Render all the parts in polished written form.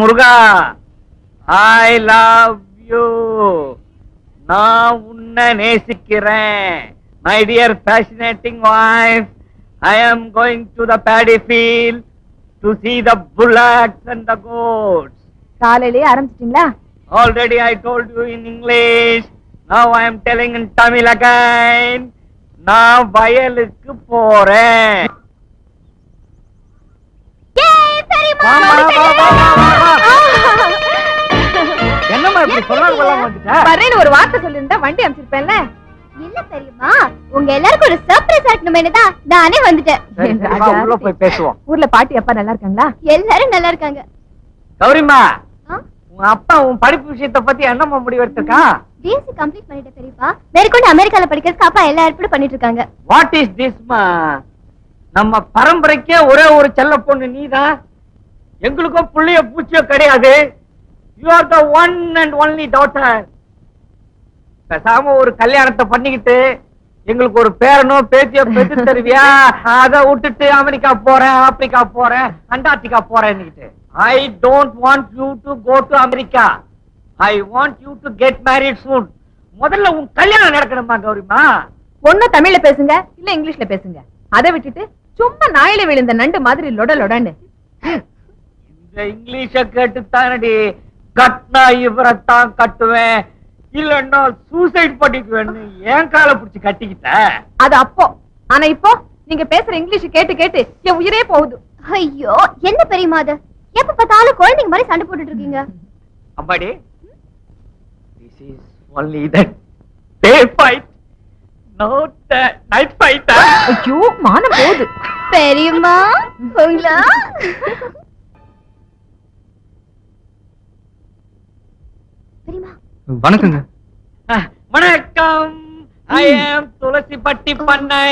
Muruga, I love you. நான் உன்னை நேசிக்கிறேன். My dear fascinating wife, I am going to the paddy field to see the bullocks and the goats. காலையிலே ஆரம்பிச்சிட்டீங்களா? Already I told you in English. Now I am telling in Tamil again. நான் வயலுக்கு போறேன். என்னம்மா இப்படி சொல்லாம வந்துட்ட? வரேன்னு ஒரு வார்த்தை சொல்லிருந்தா வண்டி அனுப்பிச்சிருப்பேன்ல. இல்ல தெரியுமா, உங்க எல்லாருக்கும் ஒரு சர்ப்ரைஸ் ஆகணுமேனு தான் நானே வந்துட்டேன். உள்ள போய் பேசுவோம். ஊர்ல பாட்டி அப்பா நல்லா இருக்காங்களா? எல்லாரும் நல்லா இருக்காங்க. கௌரிமா, உன் அப்பா உன் படிப்பு விஷயத்தை பத்தி என்னம்மா முடிவெடுத்திருக்கான்? பிஎஸ்சி கம்ப்ளீட் பண்ணிட்ட பெரியப்பா. மேற்கொண்டு அமெரிக்கால படிக்கிறதுக்கு அப்பா எல்லா ஏற்பாடும் பண்ணிட்டு இருக்காங்க. வாட் இஸ் திஸ்மா? நம்ம பரம்பரைக்கே ஒரே ஒரு செல்ல பொண்ணு நீதான். எங்களுக்கும் புள்ளிய பூச்சியோ கிடையாது. You are the one and only daughter. பேசாம ஒரு கல்யாணத்தை பண்ணிக்கிட்டு எங்களுக்கு ஒரு பேரனோ பேத்தியோ பெற்று தருவியா? அதை விட்டுட்டு அமெரிக்கா போறேன், ஆப்பிரிக்கா போறேன், அண்டார்டிகா போறேன். I don't want you to go to America. I want you to get married soon. முதல்ல உன் கல்யாணம் நடக்கணுமா கௌரிமா? ஒண்ணு தமிழ்ல பேசுங்க, இல்ல இங்கிலீஷ்ல பேசுங்க. அதை விட்டுட்டு சும்மா நாயில விழுந்த நண்டு மாதிரி லொட லொடன்னு. இந்த இங்கிலீஷ கேட்டுத்தானடி கட்னா இவரைத்தான் கட்டுவேன், இல்லன்னா சூசைட் பண்ணிக்குவேன்னு என் காலை பிடிச்சு கட்டிக்கிட்ட. அது அப்போ. ஆனா இப்போ நீங்க பேசுற இங்கிலீஷ் கேட்டு கேட்டு என் உயிரே போகுது. ஐயோ, என்ன பெரியமா அது? எப்ப பார்த்தாலும் குழந்தைங்க மாதிரி சண்டை போட்டுட்டு இருக்கீங்க. அம்மாடி, this is only the day fight, not the night fight. ஐயோ, மானம் போகுது. பெரியமா உங்களா? பெரியமா வணக்கங்க. வணக்கம். I am துளசி பட்டி பண்ணை.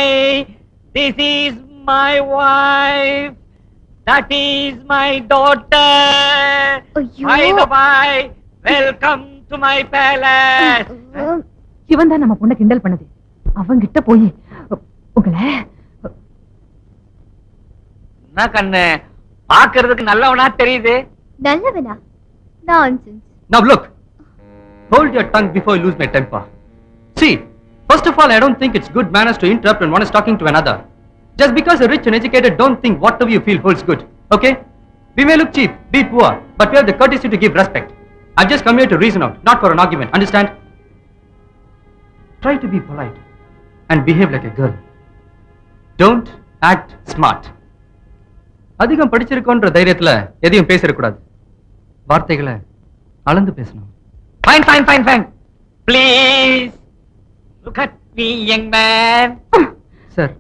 This is my wife. That is my daughter. By the by, welcome to my palace. இவன் தான் நம்ம பொண்ணை கிண்டல் பண்ணது. அவங்கிட்ட போய் உங்களை என்ன கண்ணு பாக்குறதுக்கு நல்லவனா தெரியுது? நல்லவனா? Nonsense. Now look, hold your tongue before you lose my temper. See, first of all, I don't think it's good manners to interrupt when one is talking to another. Just because you're rich and educated, don't think whatever you feel holds good. Okay? We may look cheap, be poor, but we have the courtesy to give respect. I've just come here to reason out, not for an argument. Understand? Try to be polite and behave like a girl. Don't act smart. அதிகம் படிச்சிருக்கோன்ற தைரியத்துல எதையும் பேசக்கூடாது. வார்த்தைகளை அளந்து பேசணும். Fine, fine, fine, fine. Please look at me, young man. Sir,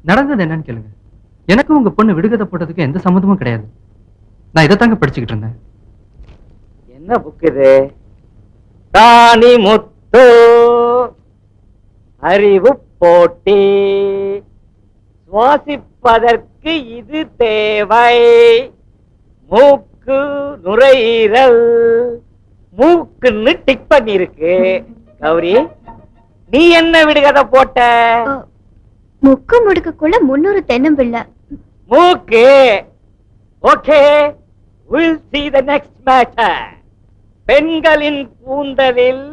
நடந்தது என்னன்னு கேளுங்க. எனக்கு உங்க பொண்ணு விடுகதை போட்டதுக்கு எந்த சம்மந்தமும் கிடையாது. நான் இதை தாங்க படிச்சுக்கிட்டு இருந்தேன். என்ன புக் இது? ராணி முத்து அறிவு போட்டி. சுவாசிப்பதற்கு இது தேவை. மூக்கு நுரையீரல். மூக்குன்னு டிக் பண்ணி இருக்கு. கௌரி, நீ என்ன விடுகதை போட்ட? முக்கு முடுக்குள்ள 300 தென்னம்பிள்ளை. மூக்கு. Okay, we'll see the next matter. பெண்களின் கூந்தலில்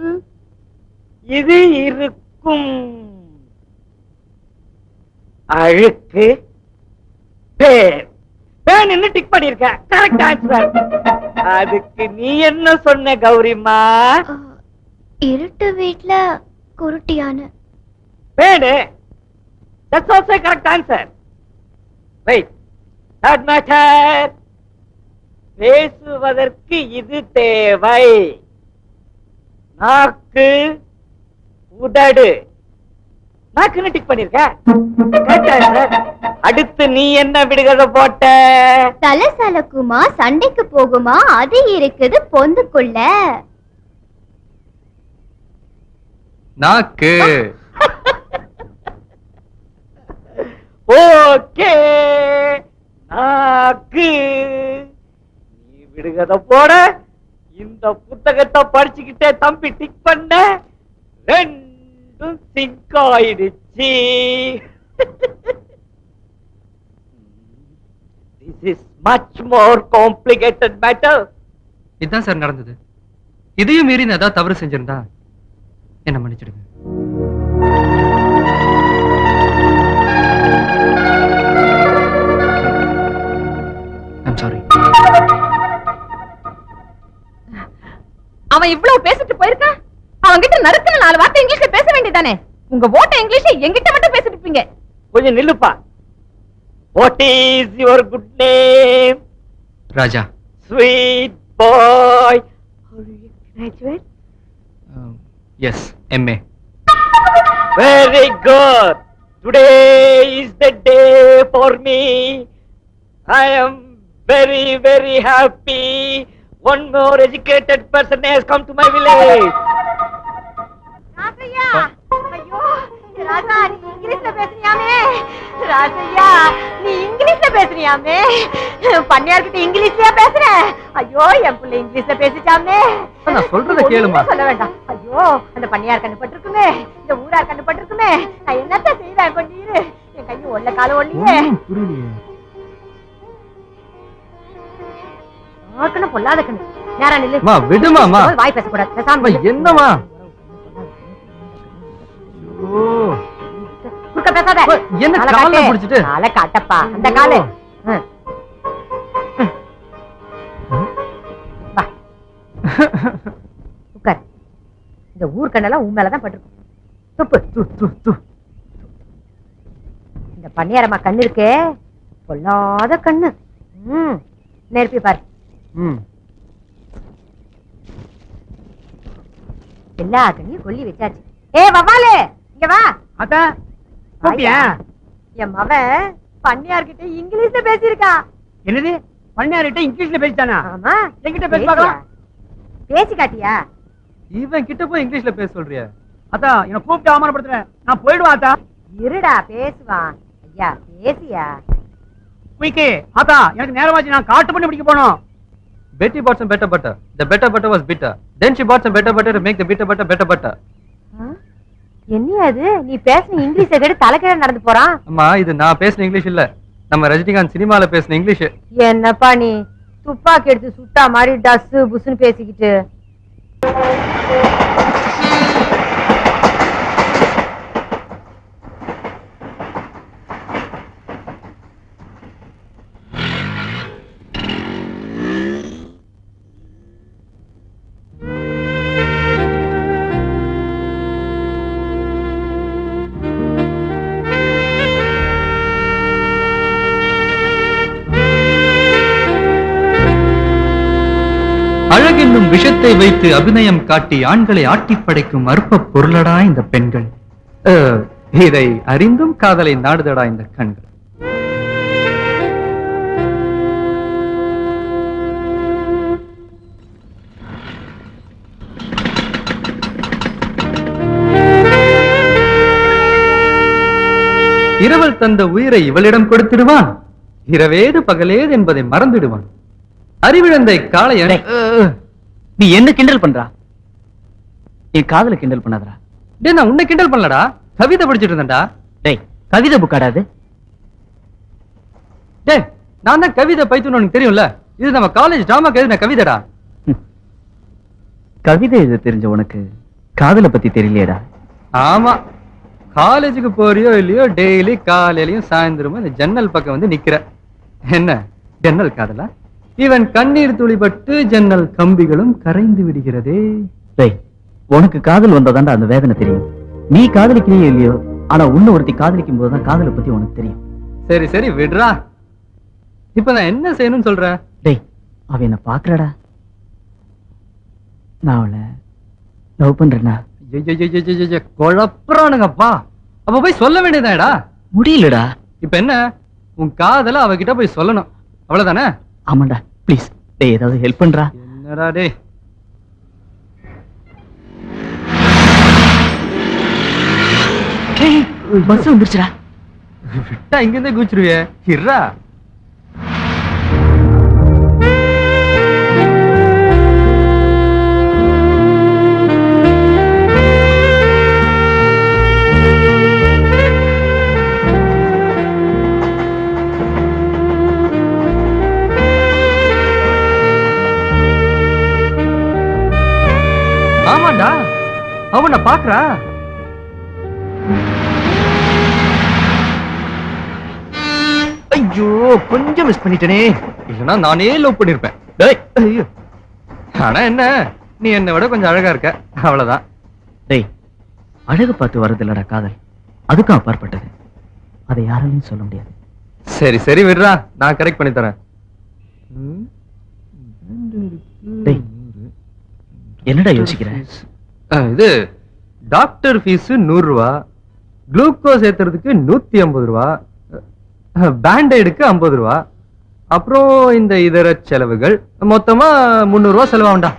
இது இருக்கும். அழுக்கு. பேர். பேன் என்ன டிக் பண்ணிருக்க? Correct answer. அதுக்கு நீ என்ன சொன்ன கௌரிமா? இருட்டு வீட்ல குருட்டியான. Fan. That's also a correct answer. Wait. Third matter. பேசுவதற்கு இது தேவை. நாக்கு. உதடு. நாக்குன்னு டிக் பண்ணிருக்க. Correct answer. அடுத்து நீ என்ன விடுகதை போட்ட? தலை சலக்குமா, சண்டைக்கு போகுமா, அது இருக்குது பொந்துக்குள்ள. நாக்கு. ஓகே, நாக்கு. நீ விடுகதை போட இந்த புத்தகத்தை படிச்சுக்கிட்டே தம்பி டிக் பண்ண. ரெண்டும் சிங்க் ஆயிடுச்சு. This is much more complicated matter. இதுதான் சார் நடந்தது. இதையும் மீறி நான் ஏதாவது தவறு செஞ்சிருந்தா என்ன மன்னிச்சிடுங்க. I'm sorry. அவன் இவ்வளவு பேசிட்டு போயிருக்கான். அவன் கிட்ட நறுக்குன்னு 4 வார்த்தை இங்கிலீஷ்ல பேச வேண்டியதானே. உங்க ஓட்ட இங்கிலீஷ் என்கிட்ட மட்டும் பேசிட்டு இருப்பீங்க. கொஞ்சம் நில்லுப்பா. What is your good name? Raja. Sweet boy. Are you a graduate? Yes, MA. Very good. Today is the day for me. I am very, very happy. One more educated person has come to my village. Rasaiah, ஐயோ ராசா, நீ இங்கிலீஷ்ல பேசுறியாமே. ராசையா, நீ இங்கிலீஷ்ல பேசுறியாமே. பண்ணையார்கிட்ட இங்கிலீஷ்லயா பேசுற? ஐயோ, என் பிள்ளை இங்கிலீஷ்ல பேசிச்சாமே. நான் சொல்றத கேளுமா. சொல்ல வேண்டாம். ஐயோ, அந்த பண்ணையார் கண்டுபட்டிருக்குமே, இந்த ஊரார் கண்டுபட்டிருக்குமே. நான் என்னத்த செய்வேன்? கொஞ்சம் இரு. என் கை ஒல்ல கால ஒல்லியே. புரியலையே. ஆக்கணும் பொல்லாத கண்ணு. நேரா நில்லு. மா விடுமாமா. வாய் பேசக்கூடாது. பேசாம நில்லு. என்னமா? ஓ, குறுக்க பேசாத. என்ன காலை கால்ல காட்டு. புடிச்சிட்டு? காலை காட்டப்பா. அந்த காலு. வா. உட்கார். இந்த ஊர் கண்ணெல்லாம் உன் மேலதான் பட்டிருக்கும். துப்பு. இந்த பண்ணியாரம்மா கண்ணு இருக்கே, பொல்லாத கண்ணு. நெருப்பி பாரு. எல்லா கண்ணையும் கொல்லி வச்சாச்சு. ஏ வவ்வாலு, இங்க வா. அத்தா கூப்பிட்டியா? என் மவன் பண்ணியார்கிட்ட இங்கிலீஷ்ல பேசியிருக்கான். என்னது? பண்ணையார்கிட்ட இங்கிலீஷ்ல பேசிட்டானா? ஆமா. என்கிட்ட பேசி பார்க்கலாம். பேசி காட்டியா? இவன் கிட்ட போய் இங்கிலீஷ்ல பேச சொல்றியா? அத்தா என்ன கூப்பிட்டு அவமானப்படுத்துறேன். நான் போயிடுவா அத்தா. இருடா பேசுவான். ஐயா பேசியா? குயிக்கு அத்தா, எனக்கு நேரமாச்சு. நான் காட்டு பண்ணி பிடிக்க போனோம். Betty bought some better butter. The better butter was bitter. Then she bought some better butter to make the bitter butter better butter. என்ன அது? நீ பேசுன இங்கிலீஷை கேட்டு தலைக்கீழ நடந்து போறான். அம்மா, இது நான் பேசுன இங்கிலீஷ் இல்ல, நம்ம ரஜினிகாந்த் சினிமால பேசுன இங்கிலீஷ். என்னப்பா நீ துப்பாக்கி எடுத்து சுட்டா மாதிரி டஸ் புஸ்ன்னு பேசிக்கிட்டு. அழகென்னும் விஷத்தை வைத்து அபிநயம் காட்டி ஆண்களை ஆட்டிப் படைக்கும் அற்ப பொருளடா இந்த பெண்கள். இதை அறிந்தும் காதலை நாடுதடா இந்த கண்கள். இரவல் தந்த உயிரை இவளிடம் கொடுத்திடுவான். இரவேது பகலேது என்பதை மறந்துடுவான். அறிவிழந்தை காளைய. நீ என்ன கிண்டல் பண்றா? என் காதல கிண்டல் பண்ணாதடா. டேய், நான் உன்னை கிண்டல் பண்ணலடா, கவிதை படிச்சிட்டு இருந்தேன்டா. டேய், கவிதை புக்காடாது. டேய், நான் தான் கவிதை பைத்துன்னு உனக்கு தெரியும்ல. இது நம்ம காலேஜ் டிராமாக்கு எழுதின கவிதைடா. கவிதை எழுத தெரிஞ்ச உனக்கு காதலை பத்தி தெரியலையேடா. ஆமா, காலேஜுக்கு போறியோ இல்லையோ டெய்லி காலையிலயும் சாயந்தரமும் இந்த ஜன்னல் பக்கம் வந்து நிக்கிற. என்ன ஜன்னல் காதலா? இவன் கண்ணீர் துளிபட்டு ஜன்னல் கம்பிகளும் கரைந்து விடுகிறதே. டேய், உனக்கு காதல் வந்தாதான்டா அந்த வேதனை தெரியும். நீ காதலிக்கலையோ இல்லையோ, ஆனா உன்னை ஒருத்தி காதலிக்கும் போதுதான் காதலை பத்தி உனக்கு தெரியும். சரி சரி விடுறா. இப்ப நான் என்ன செய்யணும்னு சொல்ற? டேய், அவ என்ன பாக்குறடா. நான் அவளை லவ் பண்றேன்னா. குழப்பறானுங்கப்பா. அப்ப போய் சொல்ல வேண்டியதாடா. முடியலடா. இப்ப என்ன, உன் காதல அவகிட்ட போய் சொல்லணும், அவ்வளவுதானே? ஆமாண்டா, ப்ளீஸ். டேய், ஏதாவது ஹெல்ப் பண்றா. என்னடா டேய்? பஸ் வந்துருச்சுடா. விட்டா இங்க இருந்தே குச்சிருவிய. இருடா. பாக்குறா. ஐயோ கொஞ்சம் மிஸ் பண்ணிட்டேனே. இல்லைன்னா நானே லவ் பண்ணிருப்பேன். டேய் ஐயோ. ஆனா என்ன, நீ என்னை விட கொஞ்சம் அழகா இருக்க, அவ்வளவுதான். டேய், அழகு பார்த்து வரதில்லடா காதல், அதுக்கும் அப்பாற்பட்டது. அதை யாராலையும் சொல்ல முடியாது. சரி சரி விடுறா, நான் கரெக்ட் பண்ணி தரேன். டேய், என்னடா யோசிக்கிற? இது டாக்டர் ஃபீஸ் 100 ரூபா, குளுக்கோஸ் ஏத்துறதுக்கு 150 ரூபா, பேண்டேடுக்கு 50 ரூபா, அப்புறம் இந்த இதர செலவுகள் மொத்தமா 300 ரூபா செலவாகும்டா.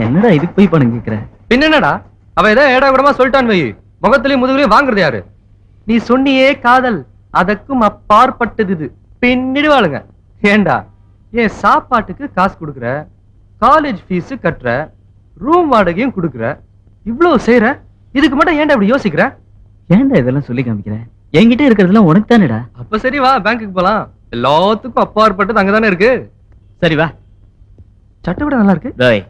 என்னடா இதுக்கு போய் பணம் கேக்குற? பின்னடா, அவ ஏதோ ஏடா கூடமா சொல்லிட்டான் வை, முகத்திலயும் முதுகுலயும் வாங்குறது யாரு? நீ சொன்னியே காதல், அதற்கும் அப்பாற்பட்டது இது. பின்னிடுவாளுங்க. ஏண்டா, என் சாப்பாட்டுக்கு காசு கொடுக்குற, காலேஜ் ஃபீஸ் கட்டுற, ரூம் வாடகையும் கொடுக்குற, இவ்வளவு செய்யற, இதுக்கு மட்டும் ஏன்டா இப்படி யோசிக்கிற? ஏன்டா இதெல்லாம் சொல்லி காமிக்கிற? என்கிட்ட இருக்கிறதெல்லாம் உனக்கு தானேடா. அப்ப சரி வா, பேங்க்குக்கு போலாம். எல்லாத்துக்கும் அப்பாற்பட்டது அங்கதானே இருக்கு. சரி வா. சட்டை விட நல்லா இருக்கு. டேய்,